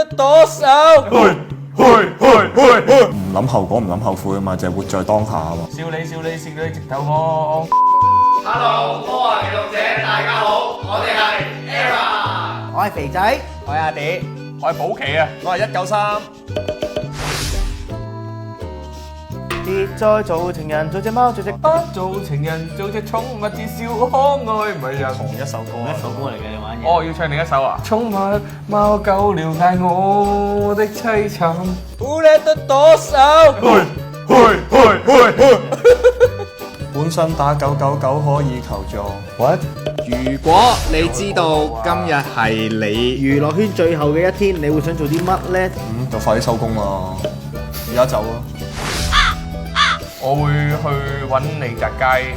得多少？唔諗後果，唔諗後悔啊嘛，就係活在當下啊嘛。笑你笑你笑你直頭我。Hello，科幻記錄者，大家好，我哋係 ERROR，我係肥仔，我係阿迪，我係寶奇啊，我係193。別再做情人，做隻貓，做隻不做情人，做隻寵物，至少可愛，唔係人。同一首歌啊，一首歌嚟嘅，你玩嘢。哦，要唱另一首啊！寵物貓狗了解我的凄慘，苦叻得多少？本身打999可以求助。What？如果你知道今日係你娛樂圈最後嘅一天，你會想做啲乜咧？就快啲收工啦，而家走咯。我會去揾李澤楷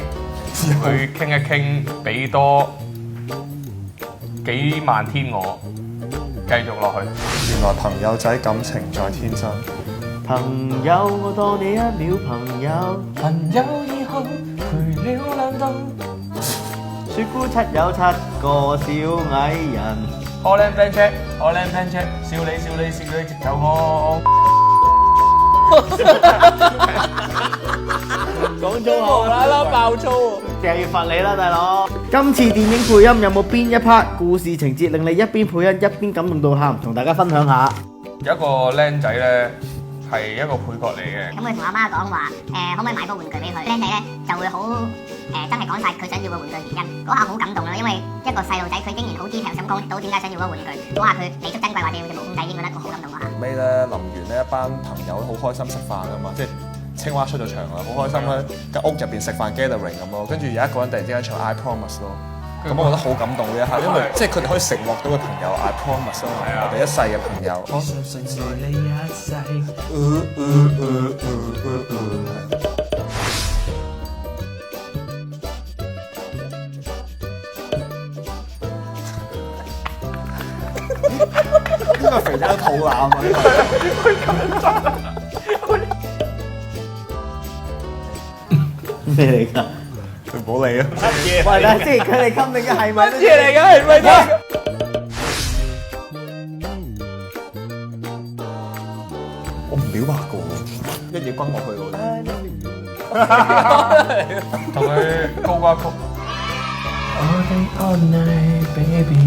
去傾一傾，俾多幾萬天我繼續落去。原來朋友仔感情在天真。朋友，我當你一秒朋友，朋友以後陪了兩冬，雪姑七有7個小矮人。我靚 friend check，我靚 friend check，笑你笑你笑你直頭我。講粗口無啦啦爆粗喎！就要罰你啦，大佬。今次電影配音有冇邊一 part 故事情節令你一邊配音一邊感動到喊？同大家分享下。有一個僆仔咧係一個配角嚟嘅，咁佢同阿媽講話，可唔可以買個玩具俾佢？僆仔咧就會好真係講晒佢想要個玩具原因，嗰下好感動啦，因為一個細路仔佢竟然好 detail 咁講到點解想要嗰個玩具，嗰下佢彌足珍貴或者要隻毛公仔，已經覺得我好感動嗰下。尾咧臨完呢一班朋友好開心食飯啊嘛，即係青蛙出咗場啦，好開心咧，間屋入邊食飯 gathering 咁咯，跟住有一個人突然之間唱 I promise 咯，咁我覺得好感動呢一刻，因為即係佢哋可以承諾到嘅朋友 I promise 咯，我哋一世嘅朋友。我相信你一世。呢個肥仔都肚腩啊！咩嚟㗎？唔好理啊！喂，等先，佢哋襟定嘅係咪？乜嘢嚟㗎？係咪㗎？我唔表白過，一嘢轟落去喎。同佢高瓜曲。All day all night, baby,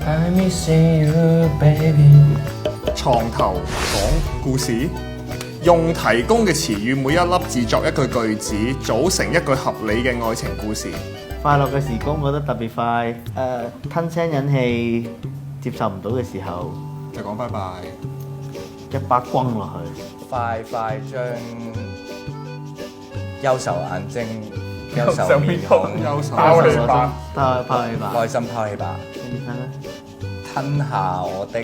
I miss you, baby。床頭講故事，用提供嘅詞語每一粒字作一句句子，組成一句合理嘅愛情故事。快樂嘅時光過得特別快，吞聲忍氣，接受唔到嘅時候，就講拜拜。一巴轟落去。快快將憂愁眼睛、憂愁面孔、憂愁拋你吧，拋棄吧，內心拋棄吧，吞下我的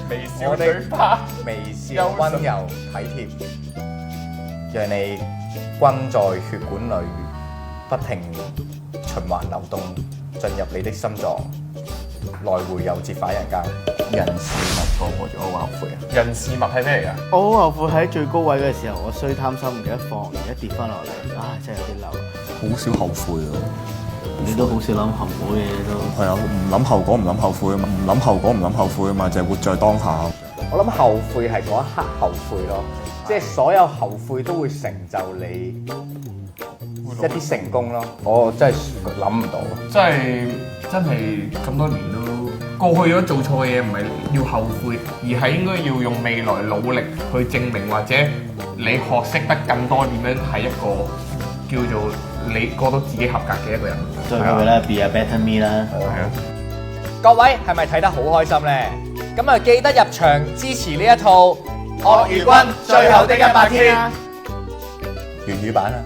微笑嘴巴，微笑溫柔體貼，讓你均在血管裏不停循環流動，進入你的心臟，來回又折返人間。人事物錯過咗，我後悔啊！人事物係咩嚟㗎？我好後悔喺最高位嘅時候，我衰貪心唔記得放，而家跌翻落嚟，唉，真係有啲嬲。好少後悔啊！你都好少諗後果嘅都。係啊，唔諗後果，唔諗後悔啊嘛，唔諗後果，唔諗後悔啊嘛，就係活在當下。我諗後悔係嗰一刻後悔咯，即係所有後悔都會成就你一啲成功咯。我真係諗唔到，真係咁多年都過去咗做錯嘅嘢，唔係要後悔，而係應該要用未來努力去證明，或者你學識得更多點樣係一個叫做你覺得自己合格嘅一個人。最後嘅咧，Be a better me 啦。係啊。各位係咪睇得好開心咧？咁啊記得入場支持呢一套《鱷魚君最後的100天》粵語版啊！